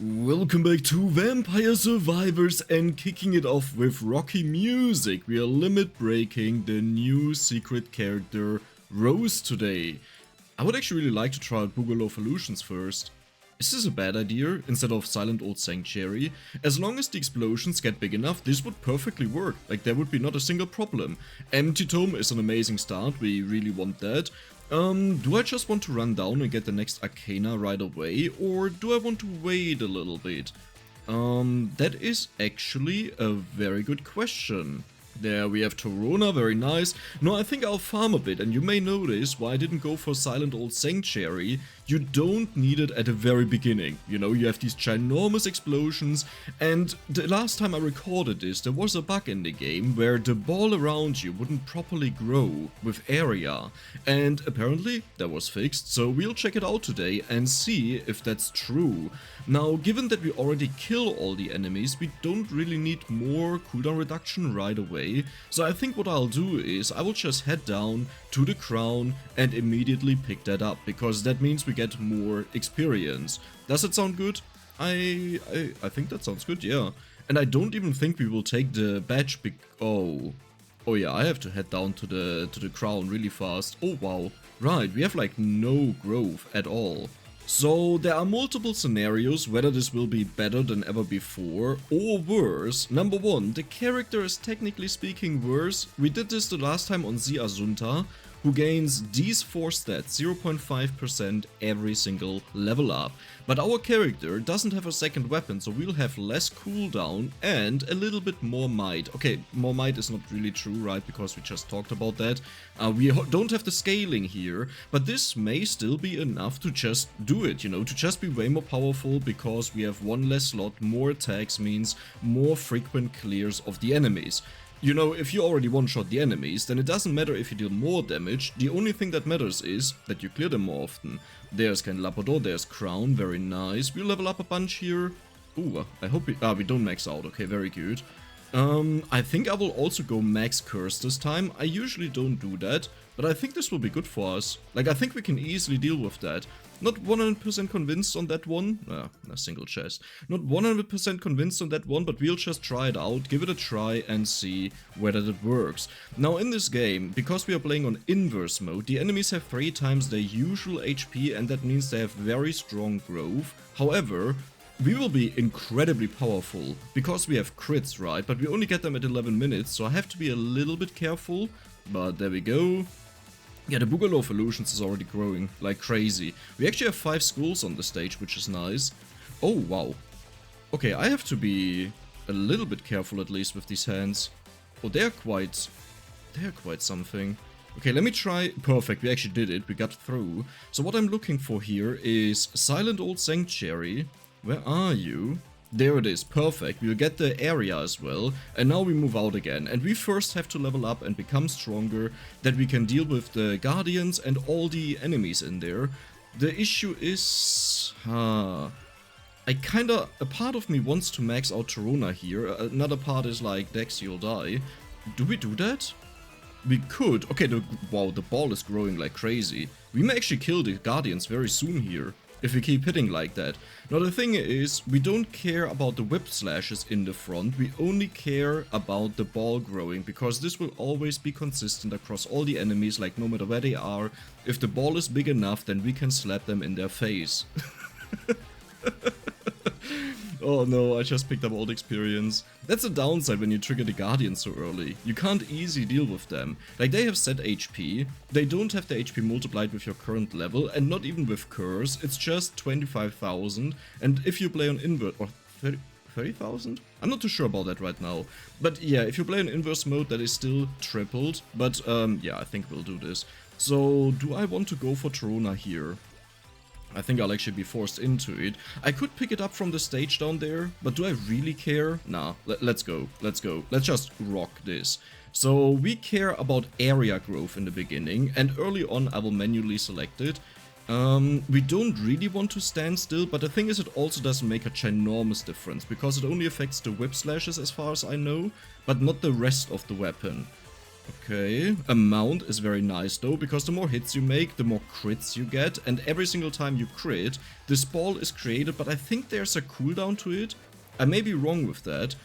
Welcome back to Vampire Survivors and kicking it off with rocky music. We are limit breaking the new secret character Rose today. I would actually really like to try out Boogaloo Solutions first. Is this a bad idea instead of Silent Old Sanctuary? As long as the explosions get big enough, this would perfectly work. Like, there would be not a single problem. Empty Tome is an amazing start, we really want that. Do I just want to run down and get the next Arcana right away, or do I want to wait a little bit? That is actually a very good question. There we have Torona, very nice. No, I think I'll farm a bit, and you may notice why I didn't go for Silent Old Sanctuary. You don't need it at the very beginning. You know, you have these ginormous explosions, and the last time I recorded this, there was a bug in the game where the ball around you wouldn't properly grow with area, and apparently that was fixed, so we'll check it out today and see if that's true. Now, given that we already kill all the enemies, we don't really need more cooldown reduction right away, so I think what I'll do is I will just head down to the crown and immediately pick that up, because that means we get more experience. Does it sound good? I think that sounds good, yeah. And I don't even think we will take the badge oh yeah, I have to head down to the crown really fast. Oh wow. Right, we have like no growth at all. So there are multiple scenarios whether this will be better than ever before or worse. Number one, the character is technically speaking worse. We did this the last time on the Asunta, who gains these 4 stats, 0.5% every single level up. But our character doesn't have a second weapon, so we'll have less cooldown and a little bit more might. Okay, more might is not really true, right, because we just talked about that. We don't have the scaling here, but this may still be enough to just do it, you know, to just be way more powerful, because we have one less slot, more attacks means more frequent clears of the enemies. You know, if you already one-shot the enemies, then it doesn't matter if you deal more damage, the only thing that matters is that you clear them more often. There's Candelabrador, there's Crown, very nice. We'll level up a bunch here. Ooh, I hope we don't max out, okay, very good. I think I will also go max curse this time. I usually don't do that, but I think this will be good for us. Like, I think we can easily deal with that. Not 100% convinced on that one. A single chest. Not 100% convinced on that one, but we'll just try it out, give it a try and see whether that works. Now in this game, because we are playing on inverse mode, the enemies have 3 times their usual HP, and that means they have very strong growth. However, we will be incredibly powerful, because we have crits, right? But we only get them at 11 minutes, so I have to be a little bit careful. But there we go. Yeah, the Boogaloo Solutions is already growing like crazy. We actually have 5 schools on the stage, which is nice. Oh, wow. Okay, I have to be a little bit careful at least with these hands. Oh, they're quite something. Okay, let me try. Perfect, we actually did it. We got through. So what I'm looking for here is Silent Old Sanctuary. Where are you? There it is, perfect, we'll get the area as well, and now we move out again, and we first have to level up and become stronger, that we can deal with the guardians and all the enemies in there. The issue is, a part of me wants to max out Torona here, another part is like, Dex, you'll die. Do we do that? We could. Okay, wow, the ball is growing like crazy. We may actually kill the guardians very soon here, if we keep hitting like that. Now the thing is, we don't care about the whip slashes in the front, we only care about the ball growing, because this will always be consistent across all the enemies, like no matter where they are. If the ball is big enough, then we can slap them in their face. Oh no, I just picked up old experience. That's a downside when you trigger the Guardians so early. You can't easily deal with them. Like, they have set HP, they don't have the HP multiplied with your current level, and not even with Curse, it's just 25,000, and if you play on invert, or 30,000? I'm not too sure about that right now. But yeah, if you play on inverse mode, that is still tripled, but yeah, I think we'll do this. So, do I want to go for Torona here? I think I'll actually be forced into it. I could pick it up from the stage down there, but do I really care? Nah, let's go, let's go. Let's just rock this. So we care about area growth in the beginning, and early on I will manually select it. We don't really want to stand still, but the thing is, it also doesn't make a ginormous difference, because it only affects the whip slashes as far as I know, but not the rest of the weapon. Okay, amount is very nice though, because the more hits you make, the more crits you get, and every single time you crit, this ball is created, but I think there's a cooldown to it. I may be wrong with that.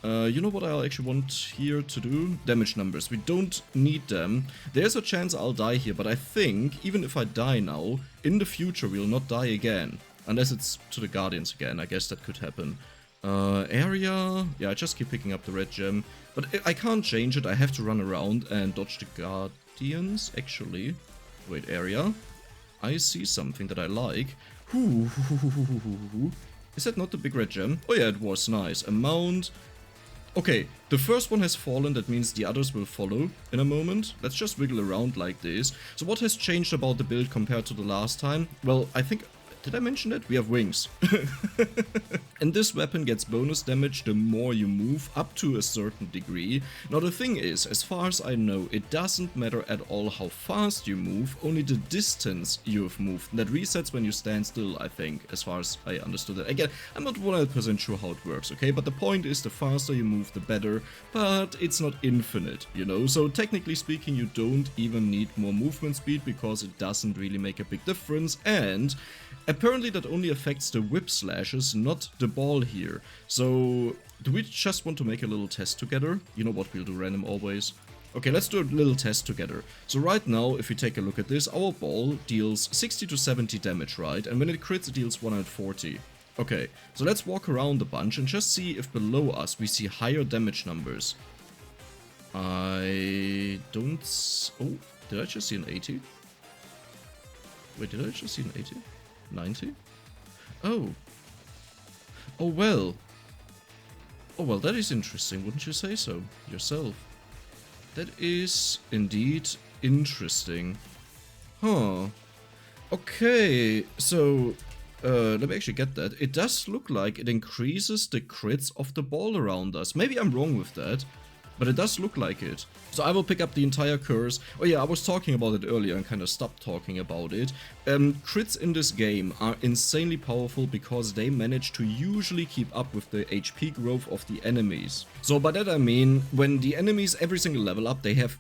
You know what I actually want here to do? Damage numbers. We don't need them. There's a chance I'll die here, but I think, even if I die now, in the future we'll not die again. Unless it's to the Guardians again, I guess that could happen. Area... Yeah, I just keep picking up the red gem. But I can't change it, I have to run around and dodge the Guardians, actually. Wait, area. I see something that I like. Is that not the big red gem? Oh yeah, it was, nice. Amount... Okay, the first one has fallen, that means the others will follow in a moment. Let's just wiggle around like this. So what has changed about the build compared to the last time? Well, I think... Did I mention that? We have wings. And this weapon gets bonus damage the more you move, up to a certain degree. Now the thing is, as far as I know, it doesn't matter at all how fast you move, only the distance you have moved. And that resets when you stand still, I think, as far as I understood it. Again, I'm not 100% sure how it works, okay? But the point is, the faster you move, the better. But it's not infinite, you know? So technically speaking, you don't even need more movement speed, because it doesn't really make a big difference. And apparently that only affects the whip slashes, not the ball here. So, do we just want to make a little test together? You know what, we'll do random always. Okay, let's do a little test together. So right now, if we take a look at this, our ball deals 60 to 70 damage, right? And when it crits, it deals 140. Okay, so let's walk around a bunch and just see if below us we see higher damage numbers. I don't... Oh, did I just see an 80? Wait, did I just see an 80? 90? Oh. Oh well. Oh well, that is interesting, wouldn't you say so yourself? That is indeed interesting. Huh. Okay, so let me actually get that. It does look like it increases the crits of the ball around us. Maybe I'm wrong with that, but it does look like it. So I will pick up the entire curse. Oh yeah, I was talking about it earlier and kind of stopped talking about it. Crits in this game are insanely powerful because they manage to usually keep up with the HP growth of the enemies. So by that I mean, when the enemies every single level up, they have...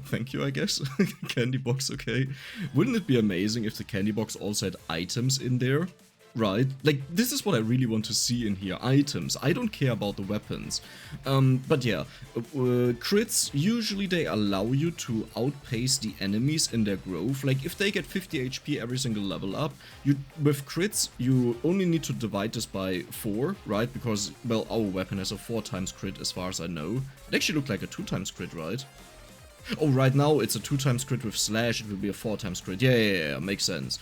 Thank you, I guess. Candy box, okay. Wouldn't it be amazing if the candy box also had items in there? Right, like, this is what I really want to see in here, items. I don't care about the weapons. But yeah, crits, usually they allow you to outpace the enemies in their growth. Like, if they get 50 HP every single level up, with crits, you only need to divide this by 4, right? Because, well, our weapon has a 4 times crit as far as I know. It actually looked like a 2 times crit, right? Oh, right now it's a 2 times crit with slash, it will be a 4 times crit. Yeah, makes sense.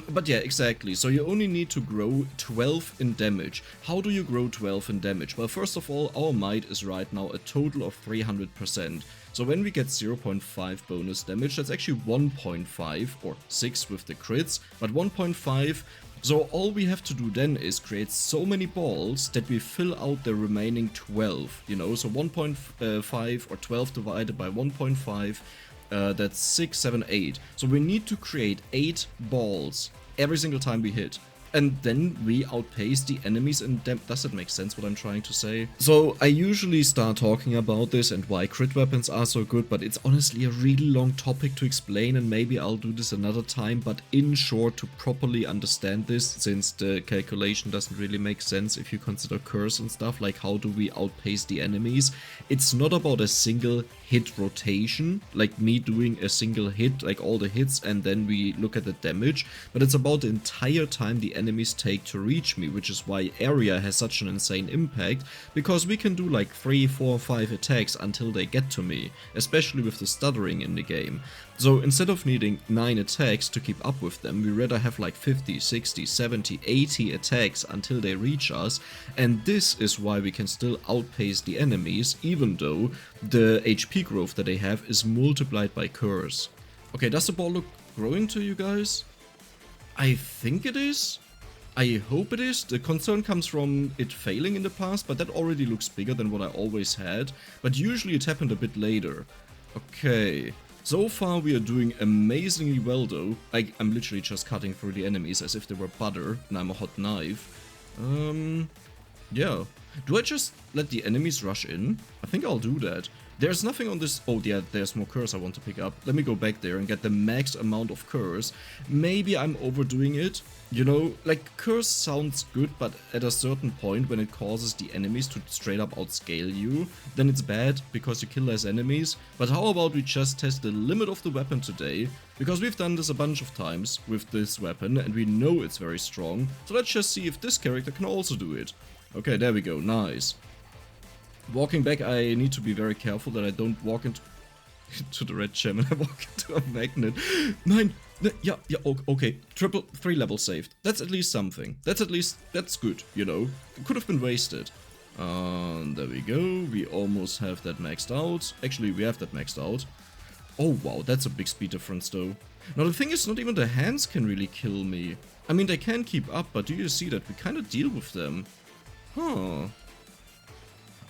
But yeah, exactly. So you only need to grow 12 in damage. How do you grow 12 in damage? Well, first of all, our might is right now a total of 300%. So when we get 0.5 bonus damage, that's actually 1.5 or 6 with the crits, but 1.5. So all we have to do then is create so many balls that we fill out the remaining 12, you know, so 1.5 or 12 divided by 1.5. That's 6, 7, 8. So we need to create 8 balls every single time we hit. And then we outpace the enemies in them. Does that make sense what I'm trying to say? So I usually start talking about this and why crit weapons are so good, but it's honestly a really long topic to explain, and maybe I'll do this another time. But in short, to properly understand this, since the calculation doesn't really make sense if you consider curse and stuff, like how do we outpace the enemies, it's not about a single hit rotation, like me doing a single hit, like all the hits, and then we look at the damage, but it's about the entire time the enemies take to reach me, which is why area has such an insane impact, because we can do like 3, 4, 5 attacks until they get to me, especially with the stuttering in the game. So instead of needing 9 attacks to keep up with them, we rather have like 50, 60, 70, 80 attacks until they reach us, and this is why we can still outpace the enemies, even though the HP growth that they have is multiplied by curse. Okay, does the ball look growing to you guys? I think it is. I hope it is. The concern comes from it failing in the past, but that already looks bigger than what I always had. But usually it happened a bit later. Okay. So far we are doing amazingly well though. I'm literally just cutting through the enemies as if they were butter and I'm a hot knife. Yeah. Do I just let the enemies rush in? I think I'll do that. There's nothing on this... Oh, yeah, there's more curse I want to pick up. Let me go back there and get the max amount of curse. Maybe I'm overdoing it. You know, like, curse sounds good, but at a certain point, when it causes the enemies to straight up outscale you, then it's bad, because you kill less enemies. But how about we just test the limit of the weapon today? Because we've done this a bunch of times with this weapon, and we know it's very strong. So let's just see if this character can also do it. Okay, there we go, nice. Walking back, I need to be very careful that I don't walk into the red gem and I walk into a magnet. Nine! Yeah, okay. 3 levels saved. That's at least something. That's good, you know. It could have been wasted. There we go. We almost have that maxed out. Actually, we have that maxed out. Oh, wow, that's a big speed difference, though. Now, the thing is, not even the hands can really kill me. I mean, they can keep up, but do you see that? We kind of deal with them. Huh.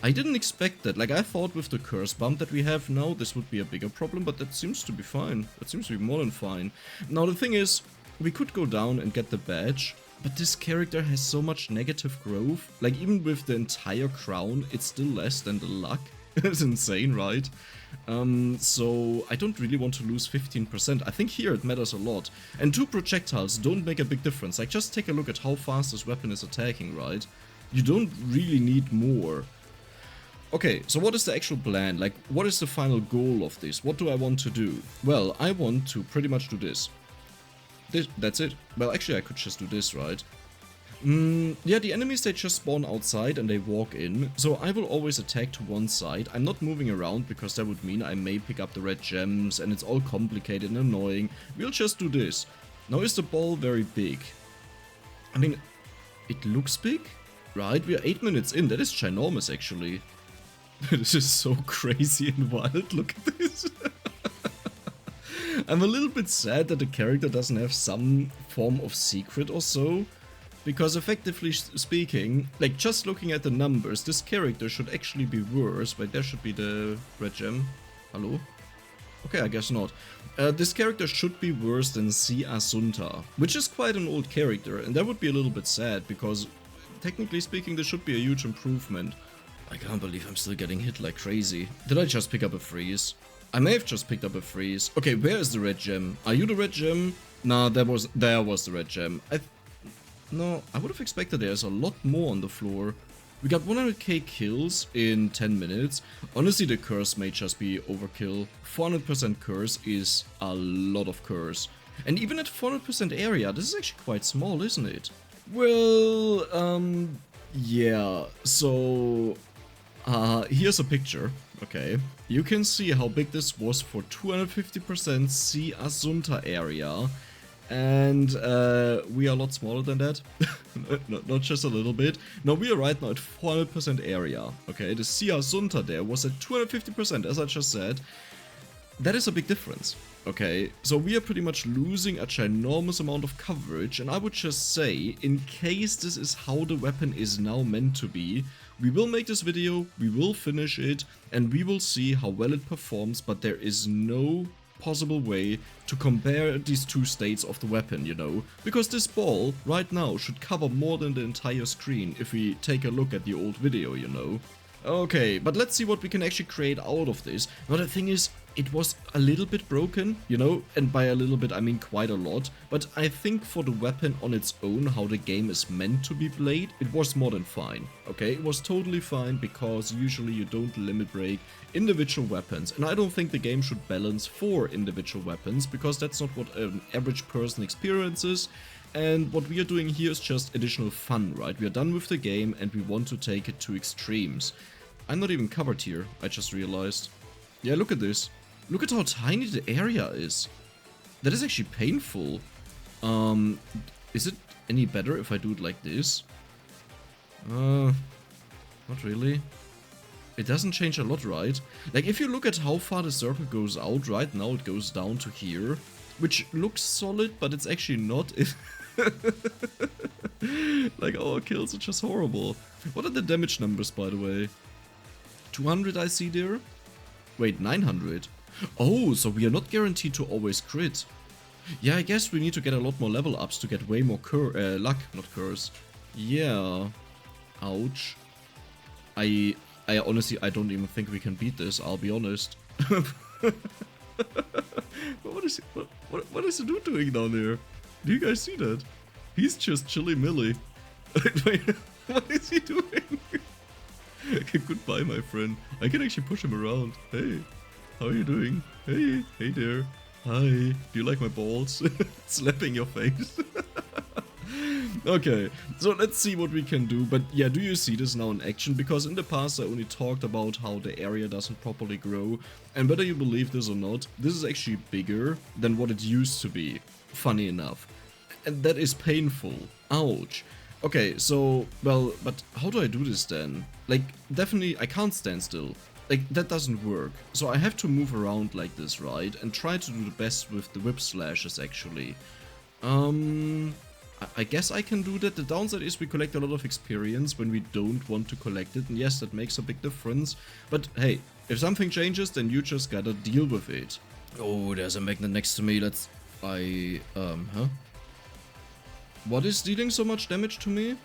I didn't expect that. Like, I thought with the curse bump that we have now, this would be a bigger problem, but that seems to be fine. That seems to be more than fine. Now, the thing is, we could go down and get the badge, but this character has so much negative growth. Like, even with the entire crown, it's still less than the luck. It's insane, right? So I don't really want to lose 15%. I think here it matters a lot. And 2 projectiles don't make a big difference. Like, just take a look at how fast this weapon is attacking, right? You don't really need more. Okay, so what is the actual plan? Like, what is the final goal of this? What do I want to do? Well, I want to pretty much do this. That's it. Well, actually, I could just do this, right? Yeah, the enemies, they just spawn outside and they walk in. So I will always attack to one side. I'm not moving around because that would mean I may pick up the red gems and it's all complicated and annoying. We'll just do this. Now, is the ball very big? I mean, it looks big, right? We are 8 minutes in. That is ginormous, actually. This is so crazy and wild, look at this. I'm a little bit sad that the character doesn't have some form of secret or so. Because effectively speaking, like just looking at the numbers, this character should actually be worse. Wait, there should be the red gem. Hello? Okay, I guess not. This character should be worse than Si Asunta, which is quite an old character. And that would be a little bit sad because technically speaking, this should be a huge improvement. I can't believe I'm still getting hit like crazy. Did I just pick up a freeze? I may have just picked up a freeze. Okay, where is the red gem? Are you the red gem? Nah, there was the red gem. No, I would have expected there's a lot more on the floor. We got 100k kills in 10 minutes. Honestly, the curse may just be overkill. 400% curse is a lot of curse. And even at 400% area, this is actually quite small, isn't it? Well, yeah, so... here's a picture, okay. You can see how big this was for 250% Si Asunta area. And we are a lot smaller than that. Not just a little bit. No, we are right now at 400% area, okay. The Si Asunta there was at 250%, as I just said. That is a big difference. Okay, so we are pretty much losing a ginormous amount of coverage, and I would just say, in case this is how the weapon is now meant to be, we will make this video, we will finish it, and we will see how well it performs, but there is no possible way to compare these 2 states of the weapon, you know, because this ball right now should cover more than the entire screen if we take a look at the old video, you know. Okay, but let's see what we can actually create out of this. Now the thing is, it was a little bit broken, you know, and by a little bit I mean quite a lot, but I think for the weapon on its own, how the game is meant to be played, it was more than fine, okay? It was totally fine because usually you don't limit break individual weapons, and I don't think the game should balance 4 individual weapons because that's not what an average person experiences. And what we are doing here is just additional fun, right? We are done with the game and we want to take it to extremes. I'm not even covered here, I just realized. Yeah, look at this. Look at how tiny the area is. That is actually painful. Is it any better if I do it like this? Not really. It doesn't change a lot, right? Like, if you look at how far the circle goes out, right now it goes down to here. Which looks solid, but it's actually not. Like, our kills are just horrible. What are the damage numbers, by the way? 200 I see there? Wait, 900? Oh, so we are not guaranteed to always crit. Yeah, I guess we need to get a lot more level ups to get way more luck, not curse. Yeah. Ouch. I honestly, I don't even think we can beat this, I'll be honest. What is the dude doing down there? Do you guys see that? He's just chilly-milly. Wait, what is he doing? Goodbye, my friend. I can actually push him around. Hey, how are you doing? Hey, hey there. Hi, do you like my balls? Slapping your face. Okay, so let's see what we can do. But yeah, do you see this now in action? Because in the past I only talked about how the area doesn't properly grow. And whether you believe this or not, this is actually bigger than what it used to be. Funny enough. And that is painful. Ouch. Okay, so, well, but how do I do this then? Like, definitely I can't stand still. Like, that doesn't work. So I have to move around like this, right? And try to do the best with the whip slashes, actually. I guess I can do that. The downside is we collect a lot of experience when we don't want to collect it. And yes, that makes a big difference. But hey, if something changes, then you just gotta deal with it. Oh, there's a magnet next to me. Huh? What is dealing so much damage to me?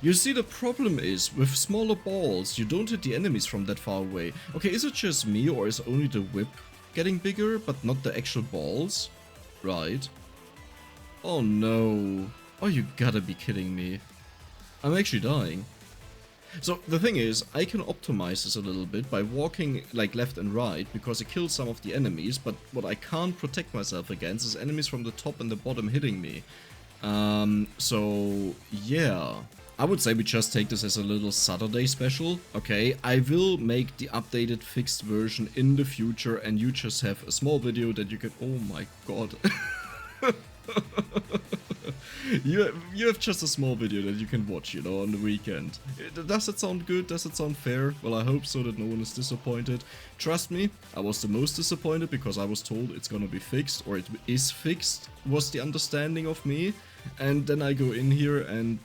You see, the problem is, with smaller balls, you don't hit the enemies from that far away. Okay, is it just me, or is only the whip getting bigger, but not the actual balls? Right. Oh no. Oh, you gotta be kidding me. I'm actually dying. So, the thing is, I can optimize this a little bit by walking like left and right, because it kills some of the enemies, but what I can't protect myself against is enemies from the top and the bottom hitting me. So, yeah. I would say we just take this as a little Saturday special, okay? I will make the updated fixed version in the future, and you just have a small video that you can... Oh my god. You have just a small video that you can watch, you know, on the weekend. Does that sound good? Does it sound fair? Well, I hope so that no one is disappointed. Trust me, I was the most disappointed because I was told it's gonna be fixed, or it is fixed, was the understanding of me. And then I go in here and,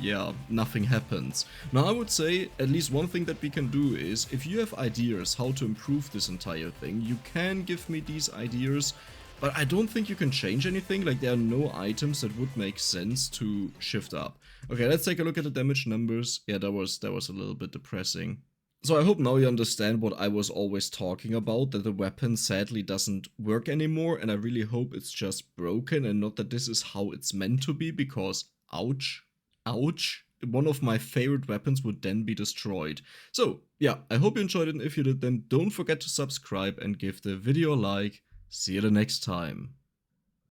yeah, nothing happens. Now I would say at least one thing that we can do is, if you have ideas how to improve this entire thing, you can give me these ideas. But I don't think you can change anything, like there are no items that would make sense to shift up. Okay, let's take a look at the damage numbers. Yeah, that was a little bit depressing. So I hope now you understand what I was always talking about, that the weapon sadly doesn't work anymore, and I really hope it's just broken and not that this is how it's meant to be, because ouch, ouch, one of my favorite weapons would then be destroyed. So yeah, I hope you enjoyed it, and if you did, then don't forget to subscribe and give the video a like. See you the next time.